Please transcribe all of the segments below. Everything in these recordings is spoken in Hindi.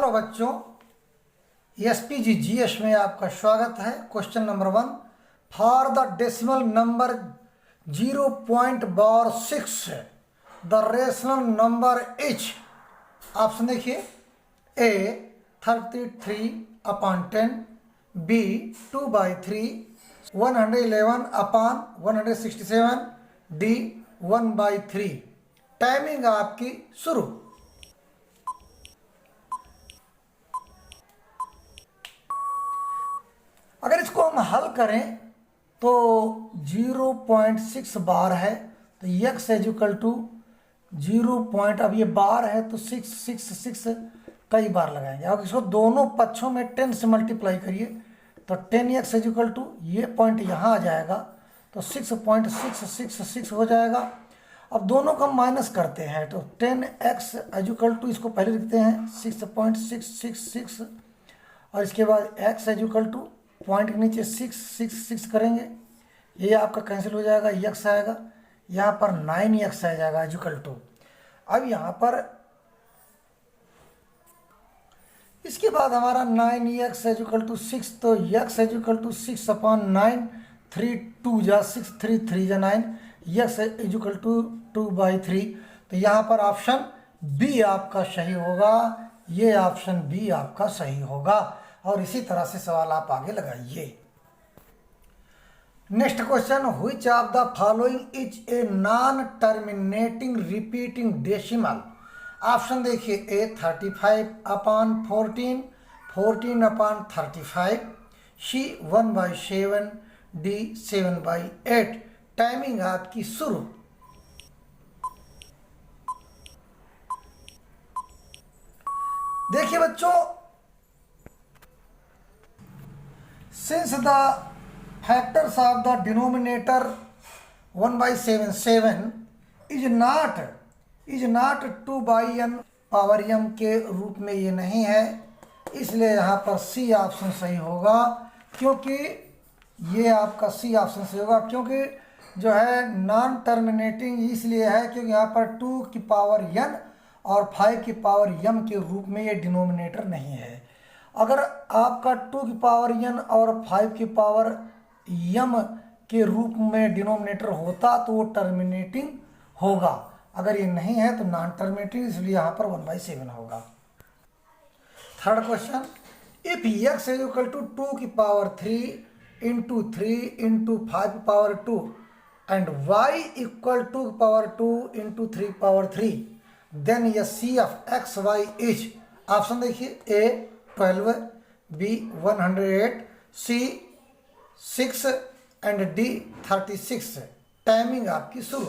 हेलो बच्चों, एसपीजी जीएस में आपका स्वागत है। Question number 1, for the decimal number 0.6 the rational number is. Option देखिए, ए 33/10, बी 2/3, 111/167, डी 1/3। टाइमिंग आपकी शुरू। अगर इसको हम हल करें तो 0.6 बार है तो x इज इक्वल टू 0. अब ये बार है तो 6 कई बार लगाएंगे। अब इसको दोनों पक्षों में 10 से मल्टीप्लाई करिए तो 10x इज इक्वल टू ये पॉइंट यहाँ आ जाएगा तो 6.666 हो जाएगा। अब दोनों को हम माइनस करते हैं तो 10x इज इक्वल टू, इसको पहले लिखते हैं 6.666 और इसके बाद x is equal two point के नीचे 6 करेंगे, ये आपका कैंसिल हो जाएगा, x आएगा, यहाँ पर 9x आ जाएगा इक्वल टू। अब यहाँ पर इसके बाद हमारा 9x इक्वल टू 6, तो x इक्वल टू 6/9, 3 2 जा 6, 3 3 जा 9, x इक्वल टू 2/3। तो यहाँ पर ऑप्शन बी आपका सही होगा, ये ऑप्शन बी आपका सही होगा। और इसी तरह से सवाल आप आगे लगाइए। Next question, which of the following is a non terminating repeating decimal. Option देखिए, ए 35/14, 14/35, सी 1/7, डी 7/8। टाइमिंग आपकी शुरू। देखिए बच्चों, since the factors of the denominator 1/7 is not 2/n power m के रूप में ये नहीं है, इसलिए यहाँ पर सी ऑप्शन सही होगा। क्योंकि ये आपका सी ऑप्शन सही होगा, क्योंकि जो है नॉन टर्मिनेटिंग इसलिए है क्योंकि यहाँ पर 2 की पावर n और 5 की पावर m के रूप में ये डिनोमिनेटर नहीं है। अगर आपका 2 की पावर n और 5 की पावर m के रूप में डिनोमिनेटर होता तो वो टर्मिनेटिंग होगा। अगर ये नहीं है तो नॉन टर्मिनेटिंग, इसलिए यहाँ पर 1/7 होगा। Third question, if x is equal to 2 की power 3 into 3 into 5 power 2 and y equal 2 की पावर 2 इंटू 3 पावर 3, देन ये C of X Y is. Option देखिए, A 12, B 108, C 6 and D 36। Timing आपकी शुरू।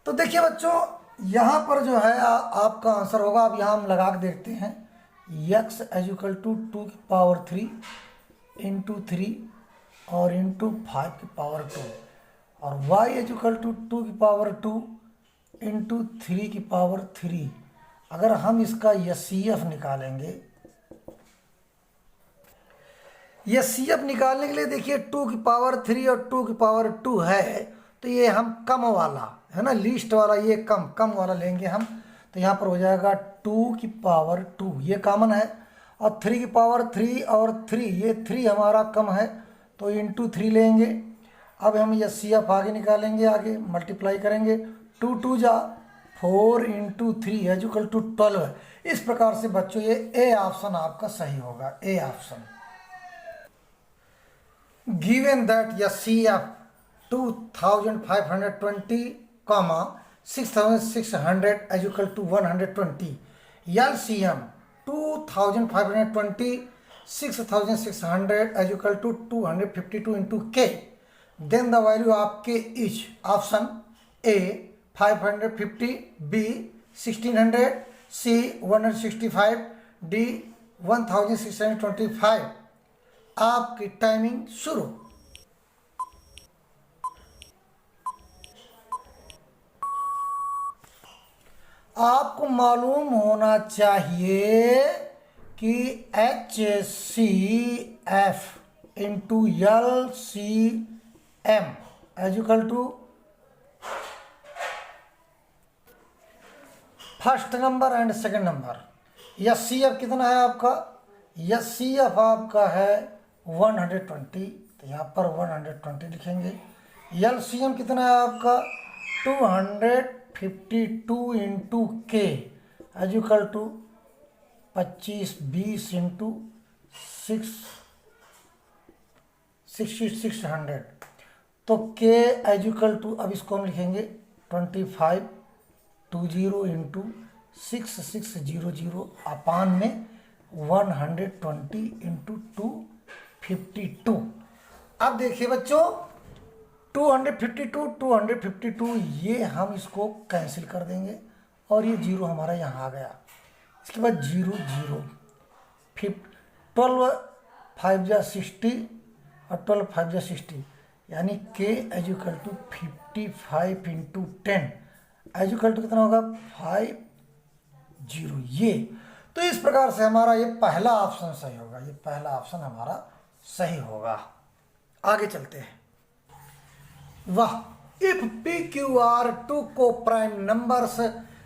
तो देखिए बच्चों, यहाँ पर जो है आपका आंसर होगा, अब यहाँ हम लगा के देखते हैं, x इज इक्वल टू 2 की पावर 3 इंटू 3 और इंटू 5 की पावर 2 और y इज इक्वल टू 2 की पावर 2 इंटू 3 की पावर 3। अगर हम इसका एचसीएफ निकालेंगे, एचसीएफ निकालने के लिए देखिए 2 की पावर 3 और 2 की पावर 2 है तो ये हम कम वाला है ना, लीस्ट वाला, ये कम वाला लेंगे हम। तो यहाँ पर हो जाएगा 2 की पावर 2, ये कॉमन है, और 3 की पावर 3 और 3, ये 3 हमारा कम है तो इंटू 3 लेंगे। अब हम एचसीएफ आगे निकालेंगे, आगे मल्टीप्लाई करेंगे, 2 2 जा 4 इंटू 3 इज इक्वल टू 12। इस प्रकार से बच्चों ये ए ऑप्शन आपका सही होगा, A option. Given that HCF 2520, 6600 is equal to 120, LCM 2520, 6600 is equal to 252 into K, then the value of K is. Option A 550, B 1600, C 165, D 1625। आपकी टाइमिंग शुरू। आपको मालूम होना चाहिए कि HCF into LCM is equal to first number and second number. H C F कितना है आपका, एस सी एफ आपका है 120, तो यहाँ पर 120 लिखेंगे। एल सी एम कितना है आपका 252 इंटू के एजुकल टू 25 20 इंटू 600, तो के एजुकल टू, अब इसको हम लिखेंगे 2520 इंटू 6600 अपान में 120 इंटू 252। अब देखिए बच्चों 252 ये हम इसको कैंसिल कर देंगे और ये जीरो हमारा यहाँ आ गया। इसके बाद 0 0 12 5 जा 60 और 12 5 जा 60, यानी के एजुकल टू 55 इंटू 10 एजुकल टू कितना होगा 50। ये तो इस प्रकार से हमारा ये पहला ऑप्शन सही होगा, ये पहला ऑप्शन हमारा सही होगा। आगे चलते हैं। वाह, if P Q are two coprime numbers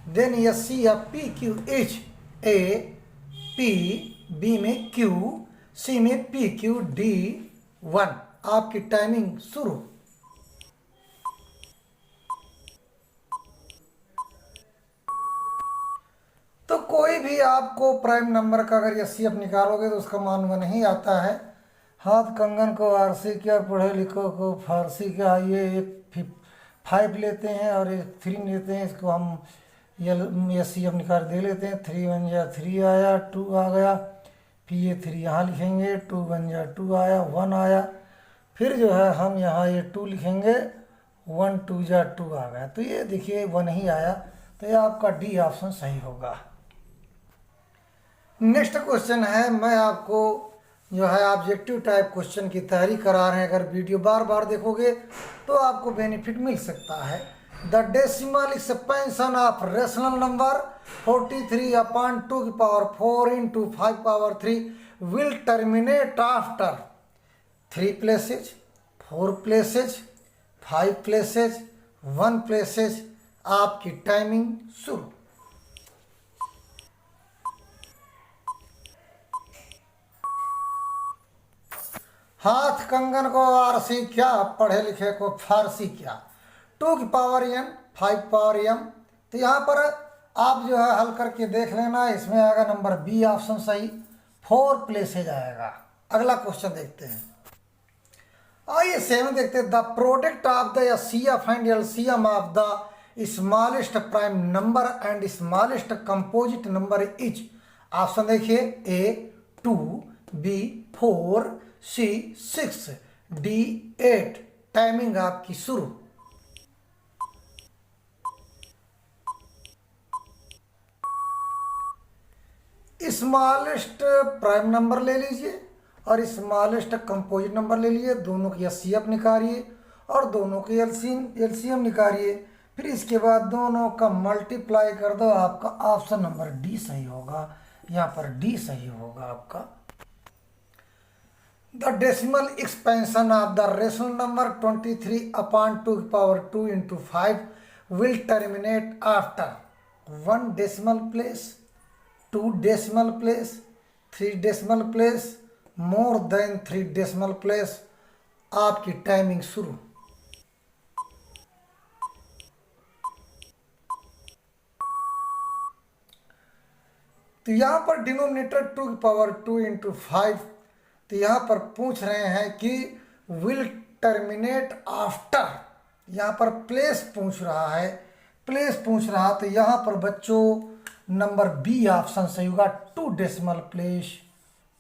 then S C F P Q is A P, B में क्यू, सी में पी क्यू डी 1। आपकी टाइमिंग शुरू। तो कोई भी आपको प्राइम नंबर का अगर एस सी एफ निकालोगे तो उसका मान में नहीं आता है। हाथ कंगन को आरसी क्या, पढ़े लिखो को फारसी क्या, ये एक 5 लेते हैं और एक 3 लेते हैं, इसको हम एस सी एफ निकाल दे लेते हैं। 3 1 जा 3 आया, 2 आ गया, फिर ये 3 यहाँ लिखेंगे, 2 1 जा 2 आया, 1 आया, फिर जो है हम यहाँ ये 2 लिखेंगे, 1 2 जा 2 आ गया। तो ये देखिए 1 ही आया, तो ये आपका डी ऑप्शन सही होगा। नेक्स्ट क्वेश्चन है, मैं आपको जो है ऑब्जेक्टिव टाइप क्वेश्चन की तैयारी करा रहे हैं। अगर वीडियो बार बार देखोगे तो आपको बेनिफिट मिल सकता है। The decimal expansion of rational number 43/2⁴ into 5⁴ will terminate after 3 places, 4 places, 5 places, 1 places. आपकी टाइमिंग शुरू। हाथ कंगन को आरसी क्या, पढ़े लिखे को फारसी क्या, 2⁴n 5⁴m। तो यहाँ पर आप जो है हल करके देख लेना, इसमें आएगा नंबर बी ऑप्शन सही, 4 प्लेसेज आएगा। अगला क्वेश्चन देखते हैं। आइए 7 देखते हैं। The product of the HCF and LCM of the smallest prime number and smallest composite number is. Option देखिए, ए 2, बी 4, सी 6, डी 8। टाइमिंग आपकी शुरू। स्मॉलेस्ट प्राइम नंबर ले लीजिए और स्मॉलेस्ट कंपोजिट नंबर ले लीजिए, दोनों की एचसीएफ निकालिए और दोनों की एलसीएम निकालिए, फिर इसके बाद दोनों का मल्टीप्लाई कर दो, आपका ऑप्शन नंबर डी सही होगा। यहाँ पर डी सही होगा आपका। The decimal expansion of the rational number 23/2⁴ into 5 will terminate after 1 decimal place, 2 decimal place, 3 decimal place, more than 3 decimal place. आपकी टाइमिंग शुरू। तो यहाँ पर डिनोमिनेटर 2⁴ इंटू 5, तो यहाँ पर पूछ रहे हैं कि विल टर्मिनेट आफ्टर, यहाँ पर प्लेस पूछ रहा है, प्लेस पूछ रहा, तो यहाँ पर बच्चों नंबर बी ऑप्शन सही होगा, 2 डेसिमल प्लेस,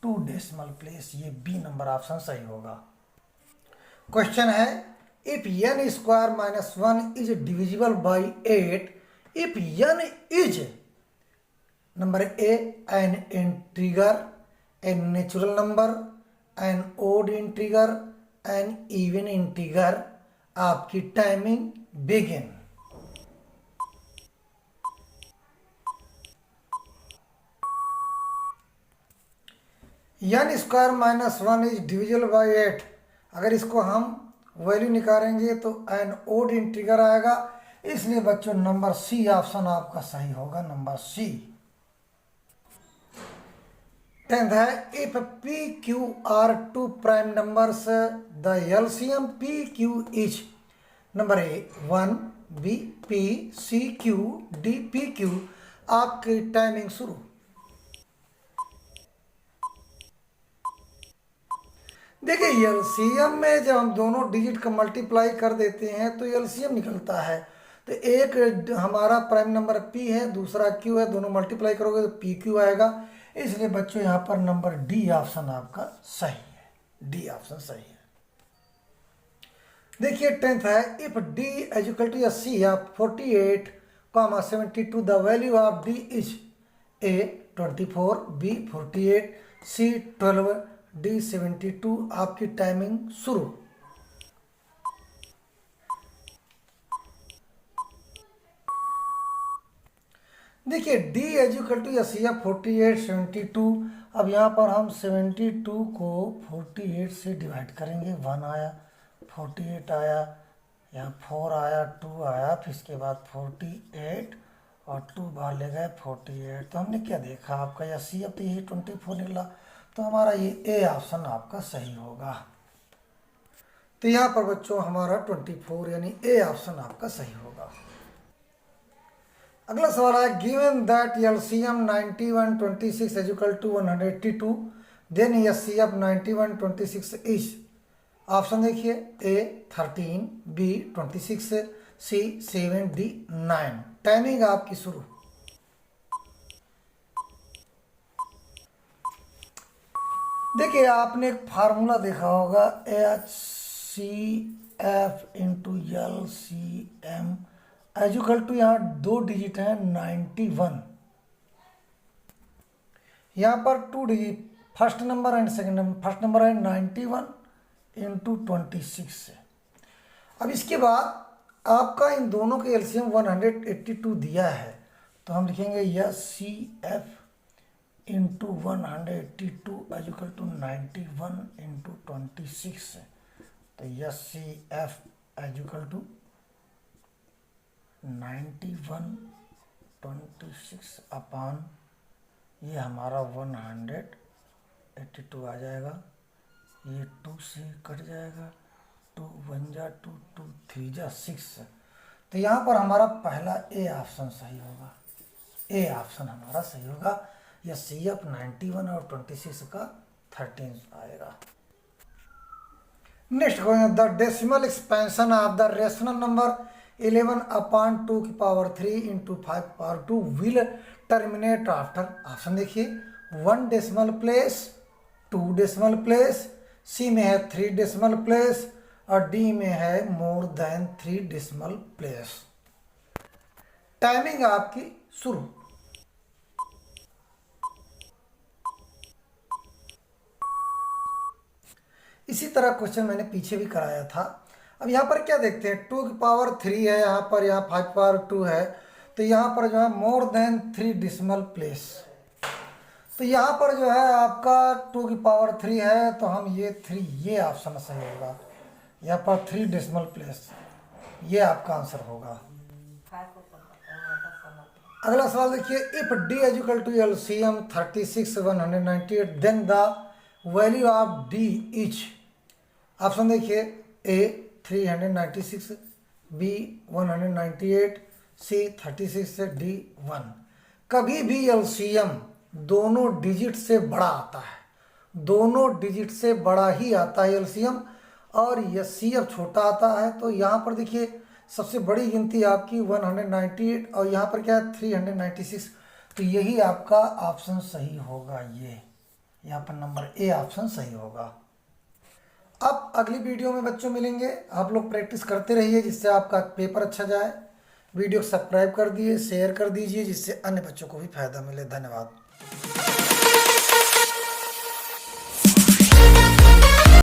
2 डेसिमल प्लेस, ये बी नंबर ऑप्शन सही होगा। क्वेश्चन है, if n square minus 1 is divisible by 8, if n is number A an integer, an natural number, an odd integer, an even integer. आपकी timing begin. n square minus 1 is divisible by 8। अगर इसको हम वैल्यू निकालेंगे तो एन ओड इंटीगर आएगा, इसलिए बच्चों नंबर सी ऑप्शन आपका सही होगा, नंबर सी। 10th है if P Q are two prime numbers the LCM P Q is number A 1, B P, C Q, D P Q. आपकी टाइमिंग शुरू। देखिए एलसीएम में जब हम दोनों डिजिट का मल्टीप्लाई कर देते हैं तो एलसीएम निकलता है। तो एक हमारा प्राइम नंबर p है, दूसरा q है, दोनों मल्टीप्लाई करोगे तो पी क्यू आएगा। इसलिए बच्चों यहाँ पर नंबर डी ऑप्शन आपका सही है, डी ऑप्शन सही है। देखिए 10th है if d is equal to C of 48, 72 the value of d is a 24, b 48, c 12, d 72। आपकी टाइमिंग शुरू। देखिए d is equal to C of 48, 72। अब यहाँ पर हम 72 को 48 से डिवाइड करेंगे। 1 आया, 48 आया, यहाँ 4 आया, 2 आया, फिर इसके बाद 48 और 2 बाहर ले गए 48। तो हमने क्या देखा, आपका यह सी अब तो यही 24 निकला। तो हमारा ये ए ऑप्शन आपका सही होगा। तो यहाँ पर बच्चों हमारा 24 यानी ए ऑप्शन आपका सही होगा। अगला सवाल है given that LCM 91, 26 is equal to 182, then HCF 91, 26 is. Option देखिए A 13, B 26, C 7, D 9। Timing आपकी शुरू। देखिए आपने एक फार्मूला देखा होगा H C F into L C M equal to, यहाँ 2 डिजिट है 91, यहाँ पर 2 digit first number and second number. First number है 91 इंटू 26। अब इसके बाद आपका इन दोनों के एलसीएम 182 दिया है, तो हम लिखेंगे H C F into 182 equal to 91 into 26। तो H C F equal to 91 26 upon ये हमारा 182 आ जाएगा। ये 2 से कट जाएगा, 2 1 जा 2, 2 3 जा 6। तो यहाँ पर हमारा पहला ए ऑप्शन सही होगा, ए ऑप्शन हमारा सही होगा। यह सी एफ 91 और 26 का 13 आएगा। Next the decimal expansion of the rational number 11 upon 2 की power 3 into 5 power 2 will terminate after. Option देखिए 1 डेसिमल प्लेस, 2 डेसिमल प्लेस, सी में है 3 डेसिमल प्लेस और डी में है more than 3 decimal place. Timing आपकी शुरू। इसी तरह क्वेश्चन मैंने पीछे भी कराया था। अब यहाँ पर क्या देखते हैं, 2 की पावर 3 है, यहाँ पर 5 पावर 2 है, तो यहाँ पर जो है मोर देन 3 डेसिमल प्लेस। तो यहाँ पर जो है आपका 2 की पावर 3 है, तो हम ये 3 ये ऑप्शन सही होगा। यहाँ पर 3 डेसिमल प्लेस, ये आपका आंसर होगा। अगला सवाल देखिए if D is equal to LCM 36 198 then the value of D is. Option देखिए ए 396, बी 198, सी 36, डी 1। कभी भी एलसीएम दोनों डिजिट से बड़ा आता है, दोनों डिजिट से बड़ा ही आता है एलसीएम, और एचसीएफ छोटा आता है। तो यहाँ पर देखिए सबसे बड़ी गिनती आपकी 198 और यहाँ पर क्या है 396। तो यही आपका ऑप्शन सही होगा, ये यहाँ पर नंबर ए ऑप्शन सही होगा। अब अगली वीडियो में बच्चों मिलेंगे। आप लोग प्रैक्टिस करते रहिए जिससे आपका पेपर अच्छा जाए। वीडियो को सब्सक्राइब कर दिए, शेयर कर दीजिए जिससे अन्य बच्चों को भी फायदा मिले। धन्यवाद।